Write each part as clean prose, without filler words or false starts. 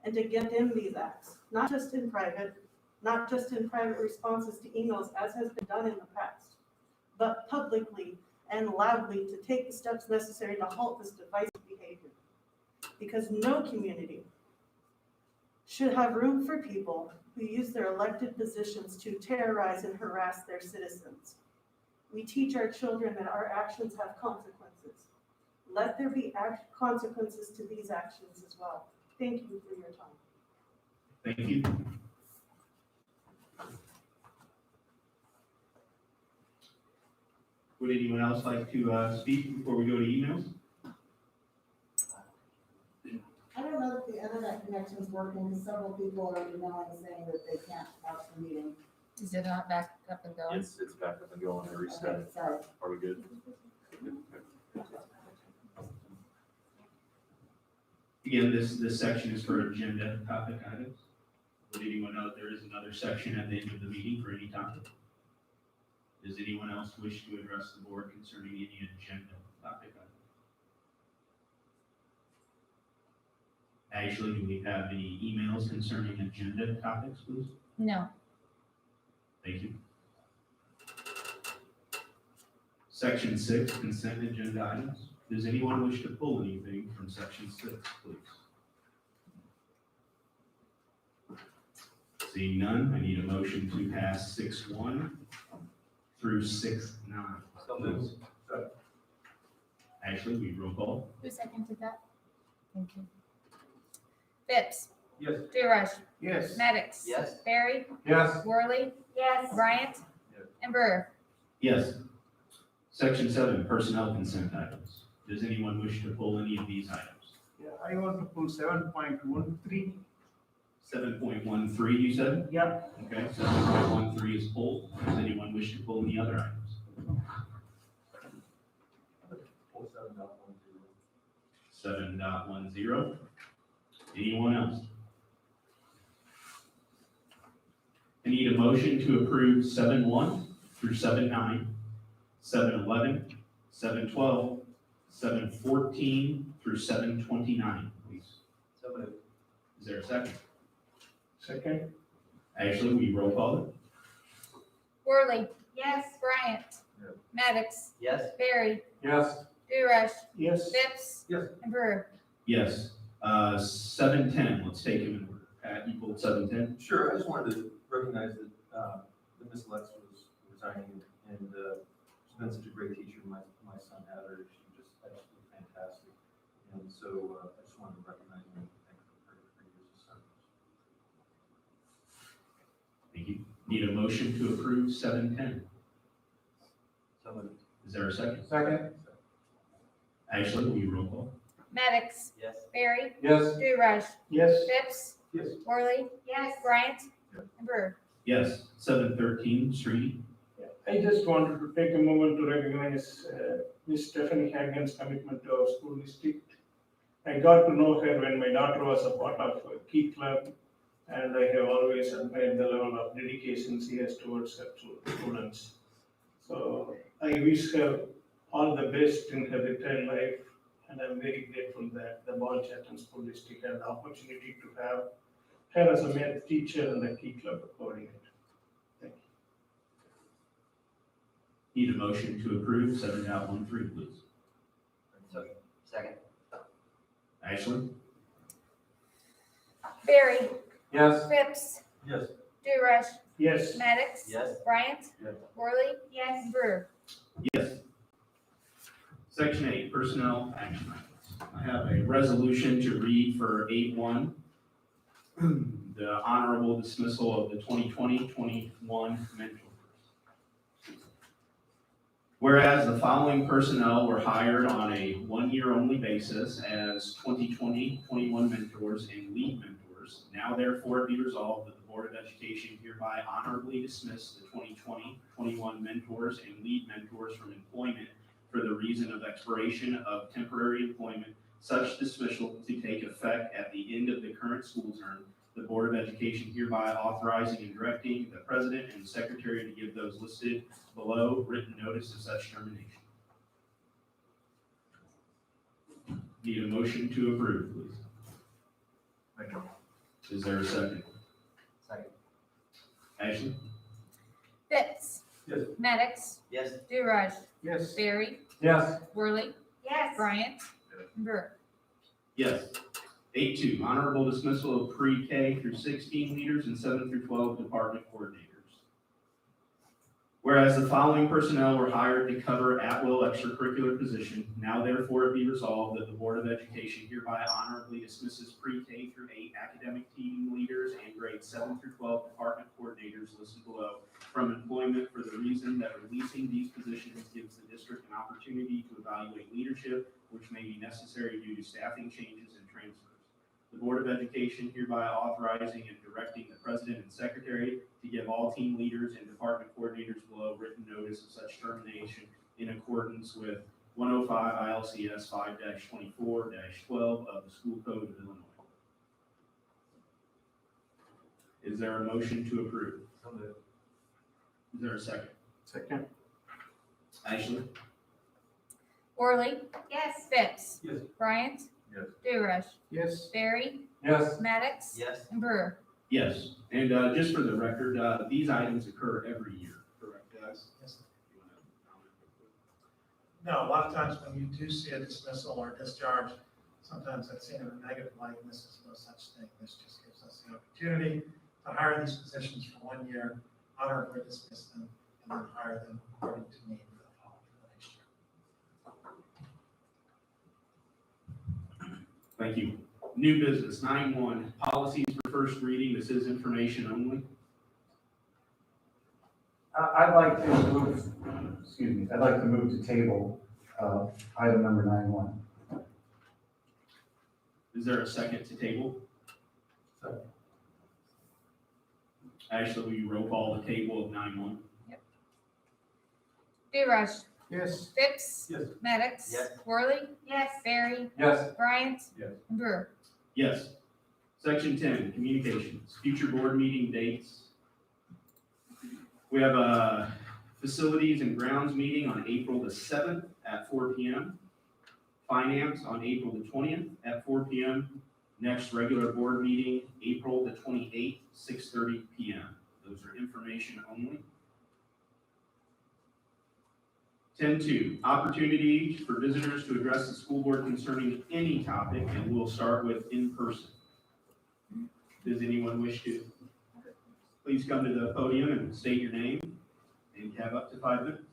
and to condemn these acts, not just in private responses to emails as has been done in the past, but publicly and loudly to take the steps necessary to halt this divisive behavior. Because no community should have room for people who use their elected positions to terrorize and harass their citizens. We teach our children that our actions have consequences. Let there be consequences to these actions as well. Thank you for your time. Thank you. Would anyone else like to speak before we go to emails? I don't know if the internet connection is working, because several people are emailing saying that they can't watch the meeting. Is it not back up and going? It's back up and going. I reset Okay, it. sorry. Are we good? Again, this section is for agenda topic items. Would anyone know there is another section at the end of the meeting for any topic? Does anyone else wish to address the board concerning any agenda topic items? Ashley, do we have any emails concerning agenda topics, please? No. Thank you. Section 6, consent agenda items. Does anyone wish to pull anything from section 6, please? Seeing none, I need a motion to pass 6.1 through 6.9. So moved. Ashley, we roll call. Who seconded that? Thank you. Phipps. Yes. Rush. Yes. Maddox. Yes. Barry. Yes. Worley. Yes. Bryant. Yes. And Brewer. Yes. Section 7, personnel consent items. Does anyone wish to pull any of these items? Yeah, I want to pull 7.13. 7.13, you said? Yeah. Okay, 7.13 is pulled. Does anyone wish to pull any other items? 7.10. Anyone else? I need a motion to approve 7.1 through 7.9, 7.11, 7.12, 7.14 through 7.29, please. So moved. Is there a second? Second. Ashley, will you roll call it? Worley. Yes. Bryant. Yes. Maddox. Yes. Barry. Yes. Rush. Yes. Phipps. Yes. And Brewer. Yes. 7.10, let's take him in order. Pat, you pulled 7.10? Sure, I just wanted to recognize that Miss Lex was resigning, and she's been such a great teacher. My son had her; she was just absolutely fantastic. And so I just wanted to recognize her and thank her for her years of service. Thank you. Need a motion to approve 7.10. So moved. Is there a second? Second. Ashley, will you roll call? Maddox. Yes. Barry. Yes. Rush. Yes. Phipps. Yes. Worley. Yes. Bryant. Yes. And Brewer. Yes. 7.13, Srini. I just wanted to take a moment to recognize Miss Stephanie Hagen's commitment to our school district. I got to know her when my daughter was a part of a key club, and I have always admired the level of dedication she has towards her students. So I wish her all the best in her retired life, and I'm very grateful that the Ball-Chatham School District had the opportunity to have her as a math teacher and a key club coordinator. Thank you. Need a motion to approve 7.13, please. Second. Ashley? Barry. Yes. Phipps. Yes. Rush. Yes. Maddox. Yes. Bryant. Yes. Worley. Yes. And Brewer. Yes. Section 8, personnel action items. I have a resolution to read for 8.1. The honorable dismissal of the 2020-21 mentors. Whereas the following personnel were hired on a one-year only basis as 2020-21 mentors and lead mentors, now therefore be resolved that the Board of Education hereby honorably dismiss the 2020-21 mentors and lead mentors from employment for the reason of expiration of temporary employment, such dismissal to take effect at the end of the current school term. The Board of Education hereby authorizing and directing the President and Secretary to give those listed below written notice of such termination. Need a motion to approve, please. Is there a second? Second. Ashley? Phipps. Yes. Maddox. Yes. DeRush. Yes. Barry. Yes. Worley. Yes. Bryant. And Brewer. Yes. 8.2, honorable dismissal of pre-K through 16 leaders and 7 through 12 department coordinators. Whereas the following personnel were hired to cover at-will extracurricular position, now therefore it be resolved that the Board of Education hereby honorably dismisses pre-K through 8 academic team leaders and grades 7 through 12 department coordinators listed below from employment for the reason that releasing these positions gives the district an opportunity to evaluate leadership, which may be necessary due to staffing changes and transfers. The Board of Education hereby authorizing and directing the president and secretary to give all team leaders and department coordinators below written notice of such termination in accordance with 105 ILCS 5-24-12 of the School Code of Illinois. Is there a motion to approve? So moved. Is there a second? Second. Ashley? Worley. Yes. Phipps. Yes. Bryant. Yes. DeRush. Yes. Barry. Yes. Maddox. Yes. And Brewer. Yes. And just for the record, these items occur every year, correct, guys? Yes. You wanna comment? No, a lot of times when you do see a dismissal or discharge, sometimes that's seen in a negative light, and this is no such thing. This just gives us the opportunity to hire these positions for 1 year, honorably dismiss them, and then hire them according to need for the following for next year. Thank you. New business, 9.1, policies for first reading. This is information only. I'd like to move, I'd like to move to table, item number 9.1. Is there a second to table? Second. Ashley, will you roll call the table of 9.1? DeRush. Yes. Phipps. Yes. Maddox. Yes. Worley. Yes. Barry. Yes. Bryant. Yes. And Brewer. Yes. Section 10, communications, future board meeting dates. We have a facilities and grounds meeting on April the 7th at 4 p.m. Finance on April the 20th at 4 p.m. Next regular board meeting, April the 28th, 6:30 p.m. Those are information only. 10.2, opportunity for visitors to address the school board concerning any topic, and we'll start with in person. Does anyone wish to? Please come to the podium and state your name, and you have up to 5 minutes.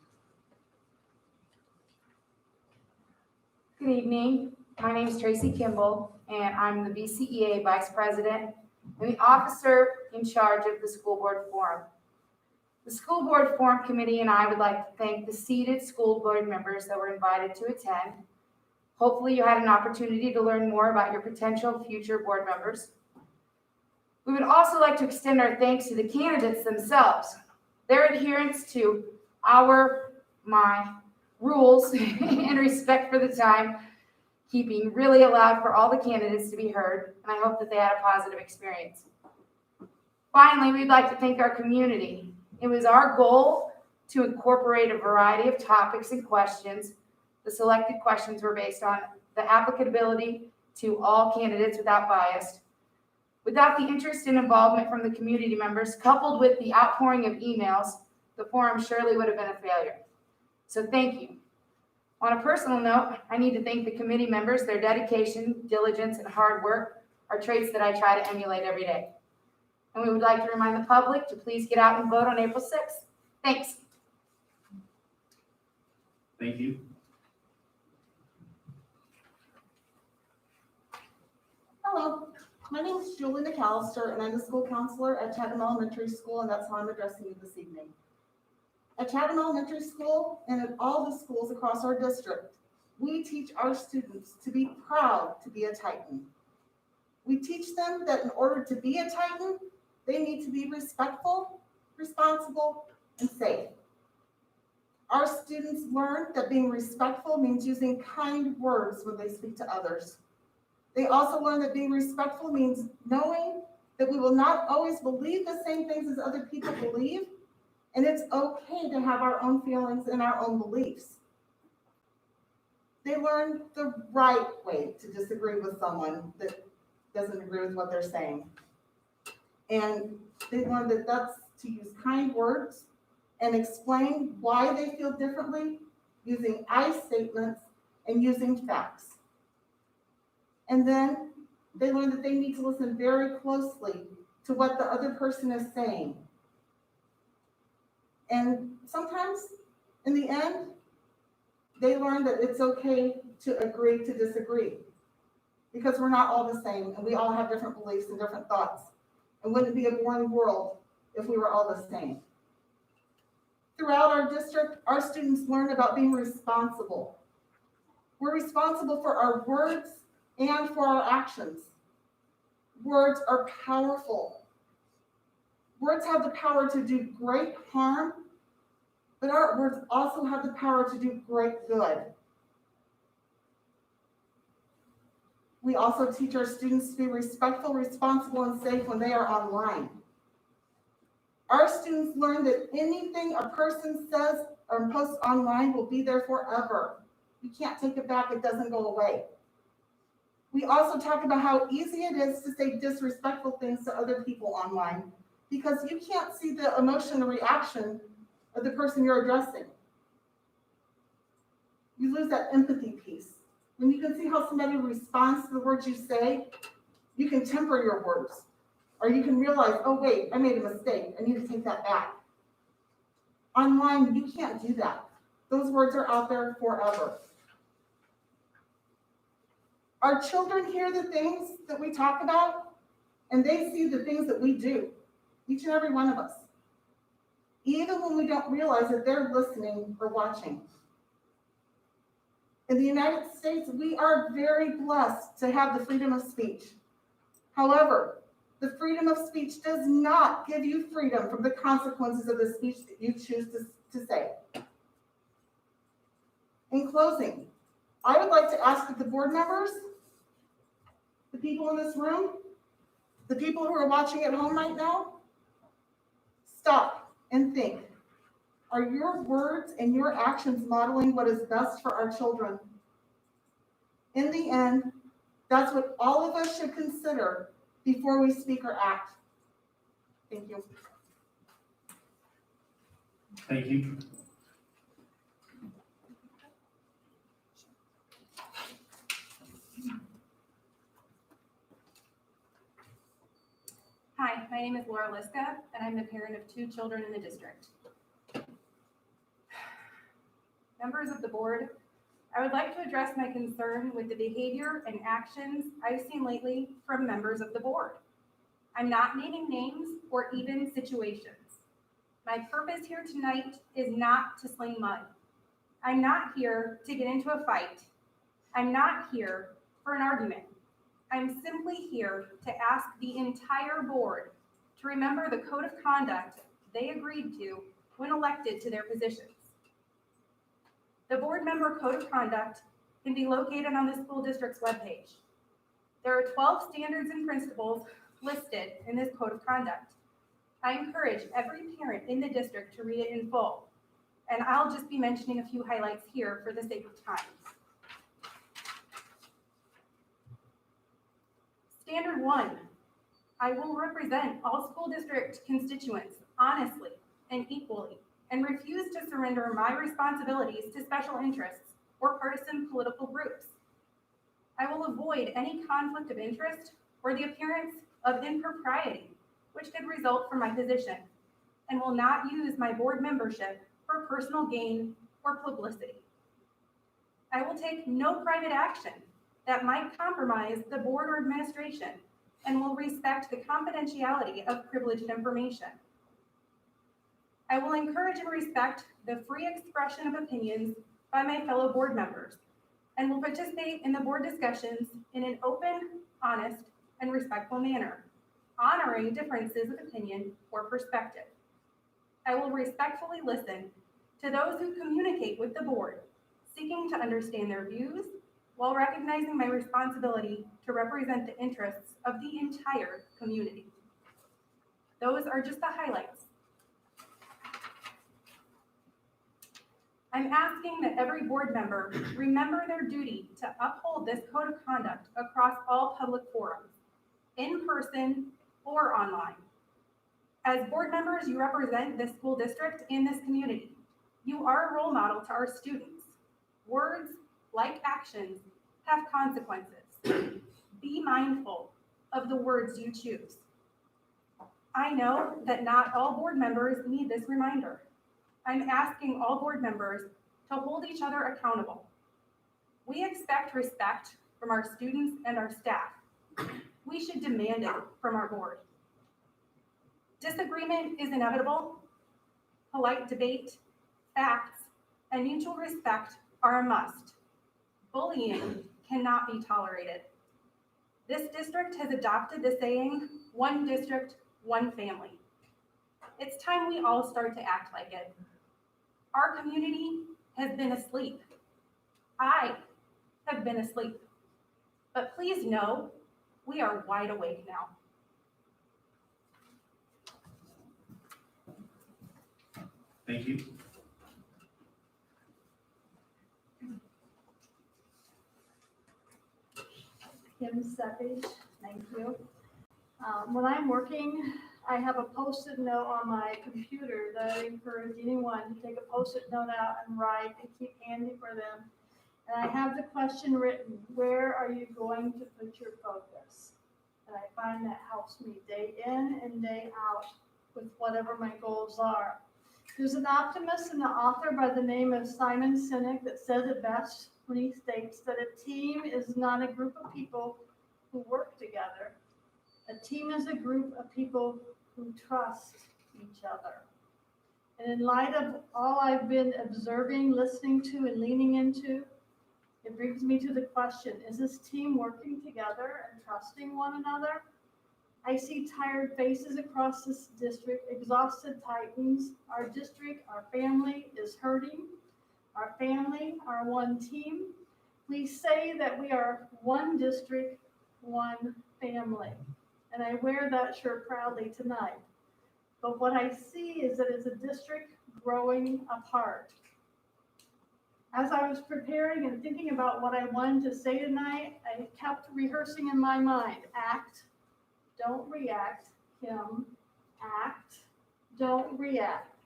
Good evening. My name is Tracy Kimball, and I'm the BCEA Vice President and the officer in charge of the School Board Forum. The School Board Forum Committee and I would like to thank the seated school board members that were invited to attend. Hopefully you had an opportunity to learn more about your potential future board members. We would also like to extend our thanks to the candidates themselves. Their adherence to my rules and respect for the time keeping really allowed for all the candidates to be heard, and I hope that they had a positive experience. Finally, we'd like to thank our community. It was our goal to incorporate a variety of topics and questions. The selected questions were based on the applicability to all candidates without bias. Without the interest and involvement from the community members, coupled with the outpouring of emails, the forum surely would have been a failure. So thank you. On a personal note, I need to thank the committee members. Their dedication, diligence, and hard work are traits that I try to emulate every day. And we would like to remind the public to please get out and vote on April 6th. Thanks. Thank you. Hello, my name is Julie McAllister, and I'm the school counselor at Chatham Elementary School, and that's how I'm addressing you this evening. At Chatham Elementary School and at all the schools across our district, we teach our students to be proud to be a Titan. We teach them that in order to be a Titan, they need to be respectful, responsible, and safe. Our students learn that being respectful means using kind words when they speak to others. They also learn that being respectful means knowing that we will not always believe the same things as other people believe, and it's okay to have our own feelings and our own beliefs. They learn the right way to disagree with someone that doesn't agree with what they're saying. And they learned that that's to use kind words and explain why they feel differently, using I statements and using facts. And then they learned that they need to listen very closely to what the other person is saying. And sometimes, in the end, they learn that it's okay to agree to disagree, because we're not all the same and we all have different beliefs and different thoughts. And wouldn't it be a boring world if we were all the same? Throughout our district, our students learn about being responsible. We're responsible for our words and for our actions. Words are powerful. Words have the power to do great harm, but our words also have the power to do great good. We also teach our students to be respectful, responsible, and safe when they are online. Our students learn that anything a person says or posts online will be there forever. You can't take it back, it doesn't go away. We also talk about how easy it is to say disrespectful things to other people online, because you can't see the emotion or reaction of the person you're addressing. You lose that empathy piece. When you can see how somebody responds to the words you say, you can temper your words. Or you can realize, oh wait, I made a mistake, I need to take that back. Online, you can't do that. Those words are out there forever. Our children hear the things that we talk about, and they see the things that we do, each and every one of us. Even when we don't realize that they're listening or watching. In the United States, we are very blessed to have the freedom of speech. However, the freedom of speech does not give you freedom from the consequences of the speech that you choose to say. In closing, I would like to ask that the board members, the people in this room, the people who are watching at home right now, stop and think. Are your words and your actions modeling what is best for our children? In the end, that's what all of us should consider before we speak or act. Thank you. Thank you. Hi, my name is Laura Liska, and I'm the parent of 2 children in the district. Members of the board, I would like to address my concern with the behavior and actions I've seen lately from members of the board. I'm not naming names or even situations. My purpose here tonight is not to sling mud. I'm not here to get into a fight. I'm not here for an argument. I'm simply here to ask the entire board to remember the code of conduct they agreed to when elected to their positions. The board member code of conduct can be located on the school district's webpage. There are 12 standards and principles listed in this code of conduct. I encourage every parent in the district to read it in full, and I'll just be mentioning a few highlights here for the sake of time. Standard 1, I will represent all school district constituents honestly and equally, and refuse to surrender my responsibilities to special interests or partisan political groups. I will avoid any conflict of interest or the appearance of impropriety, which could result from my position, and will not use my board membership for personal gain or publicity. I will take no private action that might compromise the board or administration, and will respect the confidentiality of privileged information. I will encourage and respect the free expression of opinions by my fellow board members, and will participate in the board discussions in an open, honest, and respectful manner, honoring differences of opinion or perspective. I will respectfully listen to those who communicate with the board, seeking to understand their views, while recognizing my responsibility to represent the interests of the entire community. Those are just the highlights. I'm asking that every board member remember their duty to uphold this code of conduct across all public forums, in person or online, As board members, you represent this school district and this community. You are a role model to our students. Words, like actions, have consequences. Be mindful of the words you choose. I know that not all board members need this reminder. I'm asking all board members to hold each other accountable. We expect respect from our students and our staff. We should demand it from our board. Disagreement is inevitable. Polite debate, facts, and mutual respect are a must. Bullying cannot be tolerated. This district has adopted the saying, one district, one family. It's time we all start to act like it. Our community has been asleep. I have been asleep. But please know, we are wide awake now. Thank you. Kim Savage, thank you. When I'm working, I have a Post-it note on my computer that I encourage anyone to take a Post-it note out and write and keep handy for them. And I have the question written, where are you going to put your focus? And I find that helps me day in and day out with whatever my goals are. There's an optimist and an author by the name of Simon Sinek that says it best when he states that a team is not a group of people who work together. A team is a group of people who trust each other. And in light of all I've been observing, listening to, and leaning into, it brings me to the question, is this team working together and trusting one another? I see tired faces across this district, exhausted Titans. Our district, our family is hurting. Our family, our one team. We say that we are one district, one family. And I wear that shirt proudly tonight. But what I see is that it's a district growing apart. As I was preparing and thinking about what I wanted to say tonight, I kept rehearsing in my mind, act, don't react, Kim, act, don't react.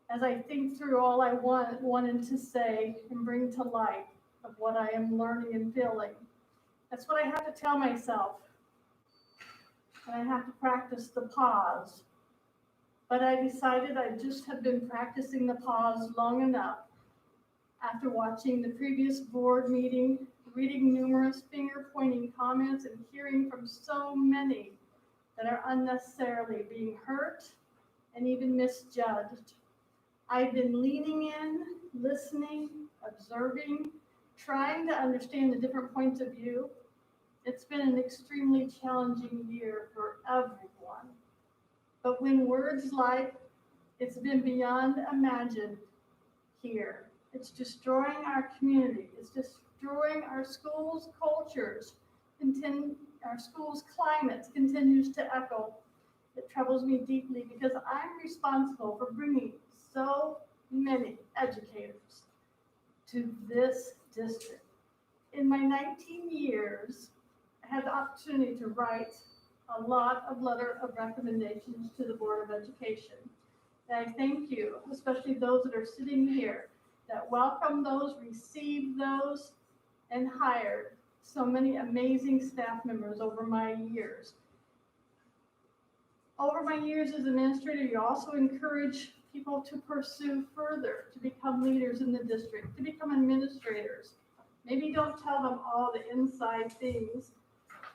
As I think through all I wanted to say and bring to light of what I am learning and feeling. That's what I have to tell myself. And I have to practice the pause. But I decided I just have been practicing the pause long enough after watching the previous board meeting, reading numerous finger-pointing comments and hearing from so many that are unnecessarily being hurt and even misjudged. I've been leaning in, listening, observing, trying to understand the different points of view. It's been an extremely challenging year for everyone. But when words like, it's been beyond imagined here, it's destroying our community, it's destroying our schools' cultures, our schools' climates continues to echo. It troubles me deeply because I'm responsible for bringing so many educators to this district. In my 19 years, I had the opportunity to write a lot of letter of recommendations to the Board of Education. And I thank you, especially those that are sitting here, that welcomed those, received those, and hired so many amazing staff members over my years. Over my years as administrator, you also encourage people to pursue further, to become leaders in the district, to become administrators. Maybe don't tell them all the inside things.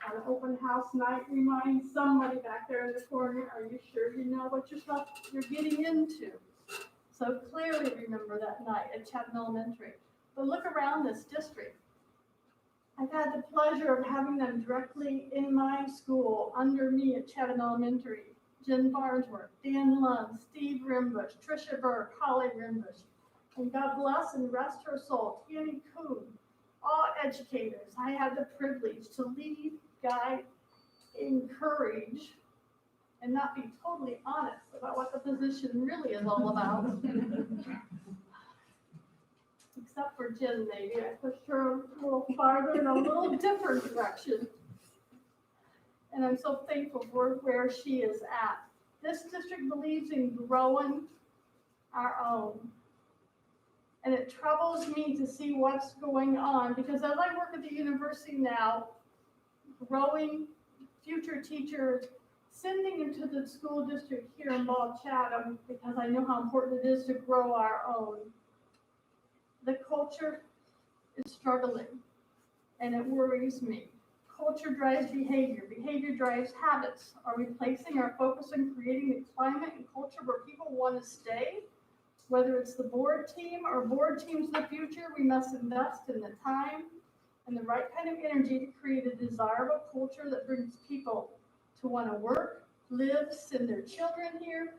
On an open house night, remind somebody back there in the corner, are you sure you know what you're getting into? So clearly remember that night at Chatham Elementary. But look around this district. I've had the pleasure of having them directly in my school, under me at Chatham Elementary. Jen Farnsworth, Dan Lund, Steve Rimbush, Tricia Burke, Holly Rimbush, and God bless and rest her soul, Tammy Kuhn, all educators. I had the privilege to lead, guide, encourage, and not be totally honest about what the position really is all about. Except for Jen, maybe. I pushed her a little farther in a little different direction. And I'm so thankful for where she is at. This district believes in growing our own. And it troubles me to see what's going on, because as I work at the university now, growing future teachers, sending into the school district here in Ball-Chatham, because I know how important it is to grow our own. The culture is struggling, and it worries me. Culture drives behavior. Behavior drives habits. Are we placing our focus on creating the climate and culture where people want to stay? Whether it's the board team or board teams in the future, we must invest in the time and the right kind of energy to create a desirable culture that brings people to want to work, live, send their children here.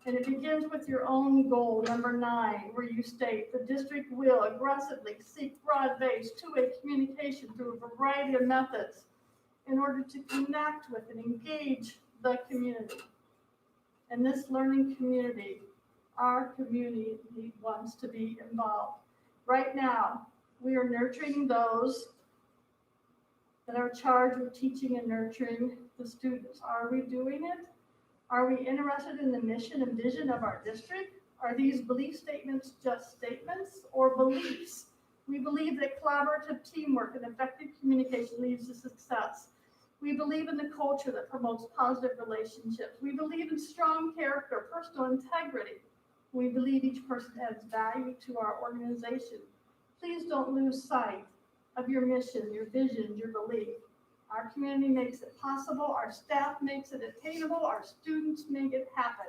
And it begins with your own goal, number 9, where you state the district will aggressively seek broad-based two-way communication through a variety of methods in order to connect with and engage the community. And this learning community, our community wants to be involved. Right now, we are nurturing those that are charged with teaching and nurturing the students. Are we doing it? Are we interested in the mission and vision of our district? Are these belief statements just statements or beliefs? We believe that collaborative teamwork and effective communication leads to success. We believe in the culture that promotes positive relationships. We believe in strong character, personal integrity. We believe each person adds value to our organization. Please don't lose sight of your mission, your vision, your belief. Our community makes it possible, our staff makes it attainable, our students make it happen.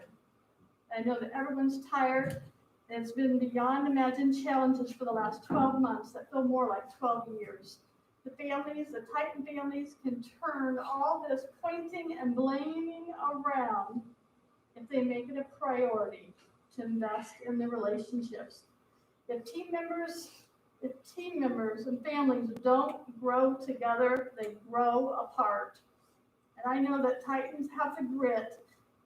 I know that everyone's tired, and it's been beyond imagined challenges for the last 12 months that feel more like 12 years. The families, the Titan families, can turn all this pointing and blaming around if they make it a priority to invest in the relationships. If team members and families don't grow together, they grow apart. And I know that Titans have the grit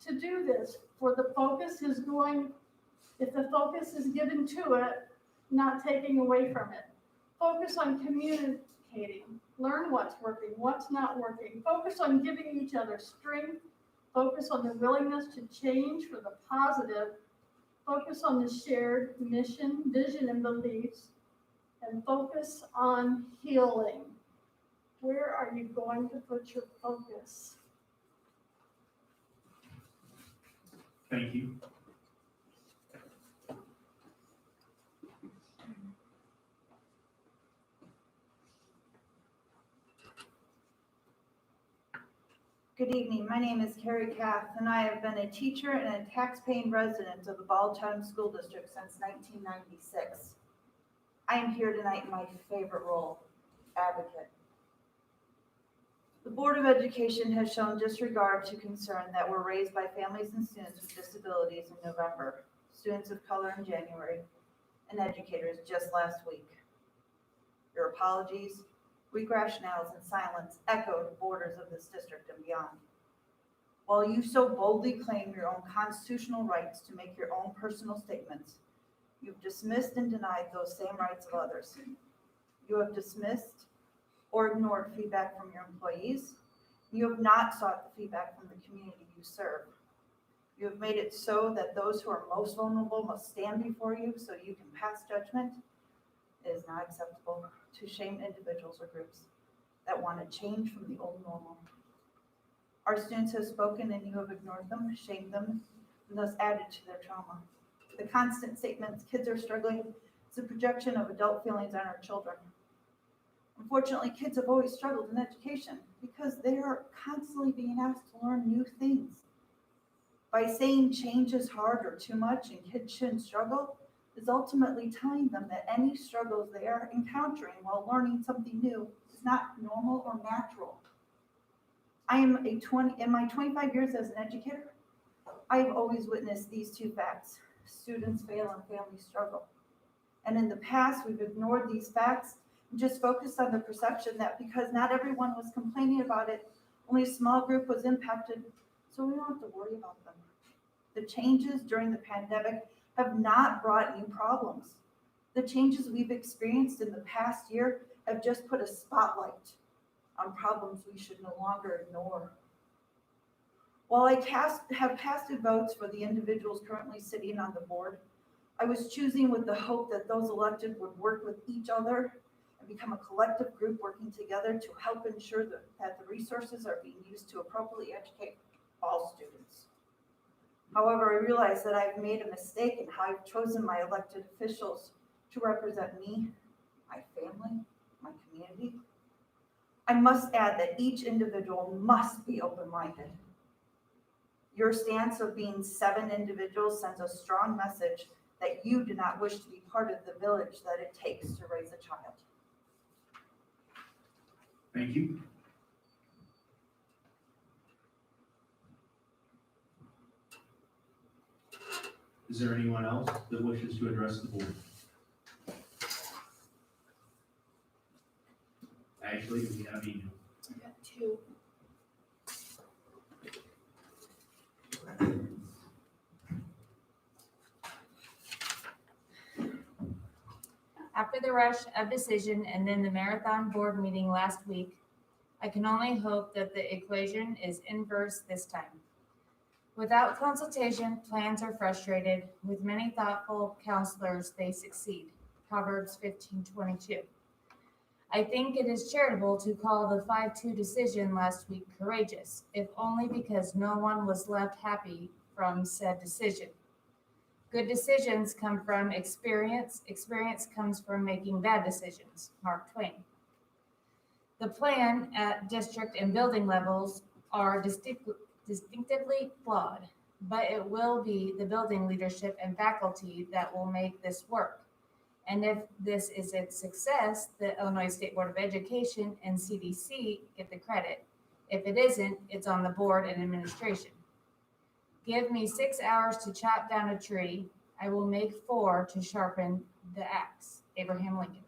to do this, for the focus is going, if the focus is given to it, not taking away from it. Focus on communicating, learn what's working, what's not working. Focus on giving each other strength. Focus on the willingness to change for the positive. Focus on the shared mission, vision, and beliefs. And focus on healing. Where are you going to put your focus? Thank you. Good evening. My name is Carrie Kath, and I have been a teacher and a tax-paying resident of the Ball-Chatham School District since 1996. I am here tonight in my favorite role, advocate. The Board of Education has shown disregard to concern that were raised by families and students with disabilities in November, students of color in January, and educators just last week. Your apologies, weak rationales, and silence echoed the borders of this district and beyond. While you so boldly claim your own constitutional rights to make your own personal statements, you've dismissed and denied those same rights of others. You have dismissed or ignored feedback from your employees. You have not sought the feedback from the community you serve. You have made it so that those who are most vulnerable must stand before you so you can pass judgment. It is not acceptable to shame individuals or groups that want to change from the old normal. Our students have spoken and you have ignored them, shamed them, and thus added to their trauma. The constant statements, kids are struggling, is a projection of adult feelings on our children. Unfortunately, kids have always struggled in education because they are constantly being asked to learn new things. By saying change is hard or too much and kids shouldn't struggle, is ultimately telling them that any struggles they are encountering while learning something new is not normal or natural. In my 25 years as an educator, I have always witnessed these two facts. Students fail and families struggle. And in the past, we've ignored these facts and just focused on the perception that because not everyone was complaining about it, only a small group was impacted, so we don't have to worry about them. The changes during the pandemic have not brought new problems. The changes we've experienced in the past year have just put a spotlight on problems we should no longer ignore. While I have casted votes for the individuals currently sitting on the board, I was choosing with the hope that those elected would work with each other and become a collective group working together to help ensure that the resources are being used to appropriately educate all students. However, I realize that I've made a mistake in how I've chosen my elected officials to represent me, my family, my community. I must add that each individual must be open-minded. Your stance of being 7 individuals sends a strong message that you do not wish to be part of the village that it takes to raise a child. Thank you. Is there anyone else that wishes to address the board? Ashley, do we have email? I got 2. After the rush of decision and then the marathon board meeting last week, I can only hope that the equation is inverse this time. Without consultation, plans are frustrated. With many thoughtful counselors, they succeed. Proverbs 15:22. I think it is charitable to call the 5-2 decision last week courageous, if only because no one was left happy from said decision. Good decisions come from experience. Experience comes from making bad decisions. Mark Twain. The plan at district and building levels are distinctively flawed, but it will be the building leadership and faculty that will make this work. And if this is a success, the Illinois State Board of Education and CDC get the credit. If it isn't, it's on the board and administration. Give me 6 hours to chop down a tree. I will make 4 to sharpen the axe. Abraham Lincoln.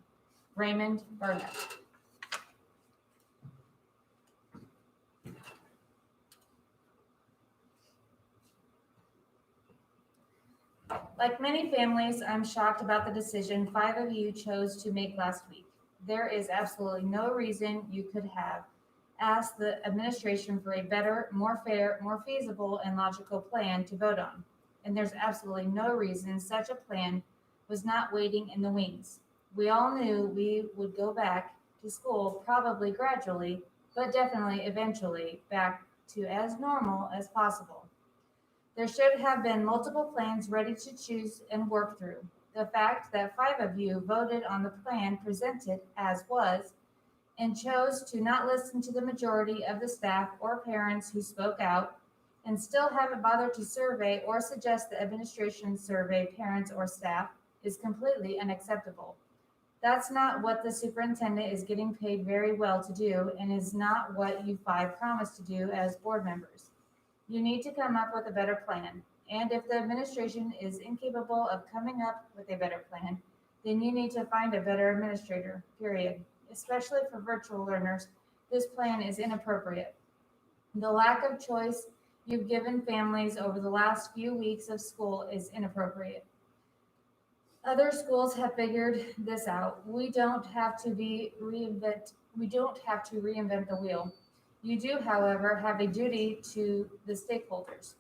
Raymond Burnett. Like many families, I'm shocked about the decision 5 of you chose to make last week. There is absolutely no reason you could have asked the administration for a better, more fair, more feasible, and logical plan to vote on. And there's absolutely no reason such a plan was not waiting in the wings. We all knew we would go back to school, probably gradually, but definitely eventually back to as normal as possible. There should have been multiple plans ready to choose and work through. The fact that 5 of you voted on the plan presented as was and chose to not listen to the majority of the staff or parents who spoke out and still haven't bothered to survey or suggest the administration survey parents or staff is completely unacceptable. That's not what the superintendent is getting paid very well to do and is not what you 5 promised to do as board members. You need to come up with a better plan. And if the administration is incapable of coming up with a better plan, then you need to find a better administrator, period. Especially for virtual learners, this plan is inappropriate. The lack of choice you've given families over the last few weeks of school is inappropriate. Other schools have figured this out. We don't have to reinvent the wheel. You do, however, have a duty to the stakeholders.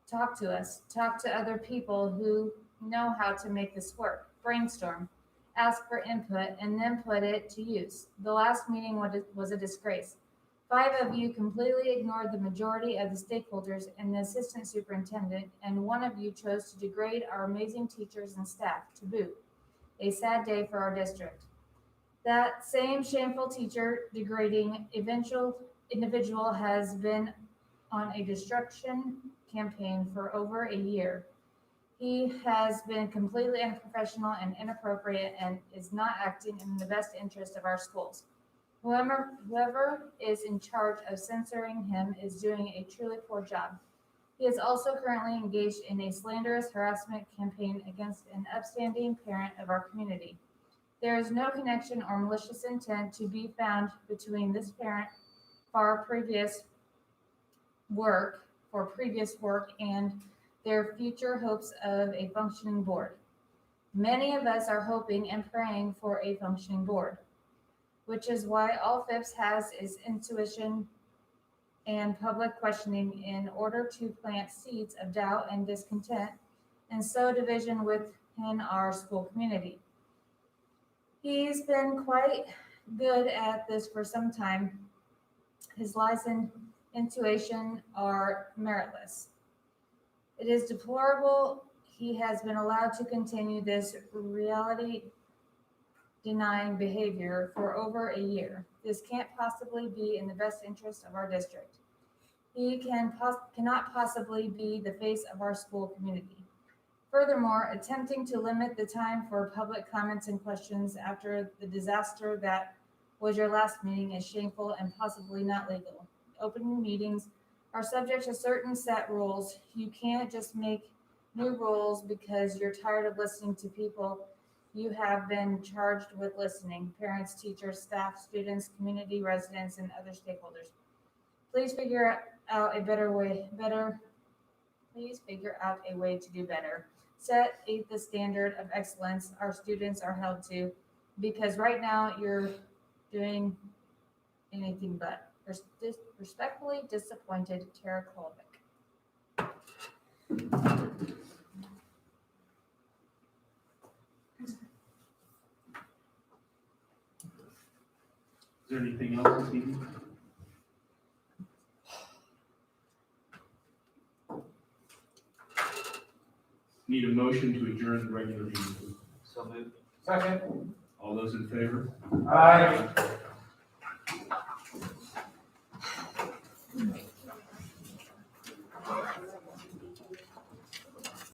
Talk to us, talk to other people who know how to make this work. Brainstorm, ask for input, and then put it to use. The last meeting was a disgrace. 5 of you completely ignored the majority of the stakeholders and the assistant superintendent, and 1 of you chose to degrade our amazing teachers and staff to boot. A sad day for our district. That same shameful teacher degrading individual has been on a destruction campaign for over a year. He has been completely unprofessional and inappropriate and is not acting in the best interest of our schools. Whoever is in charge of censoring him is doing a truly poor job. He is also currently engaged in a slanderous harassment campaign against an upstanding parent of our community. There is no connection or malicious intent to be found between this parent for previous work and their future hopes of a functioning board. Many of us are hoping and praying for a functioning board, which is why all FIPS has is intuition and public questioning in order to plant seeds of doubt and discontent and sow division within our school community. He's been quite good at this for some time. His lies and intuition are meritless. It is deplorable he has been allowed to continue this reality denying behavior for over a year. This can't possibly be in the best interest of our district. He cannot possibly be the face of our school community. Furthermore, attempting to limit the time for public comments and questions after the disaster that was your last meeting is shameful and possibly not legal. Open meetings are subject to certain set rules. You can't just make new rules because you're tired of listening to people you have been charged with listening: parents, teachers, staff, students, community residents, and other stakeholders. Please figure out a way to do better. Set the standard of excellence our students are held to, because right now you're doing anything but. Respectfully disappointed, Tara Kolvick. Is there anything else this evening? Need a motion to adjourn the regular meeting. So moved. Second. All those in favor? Aye.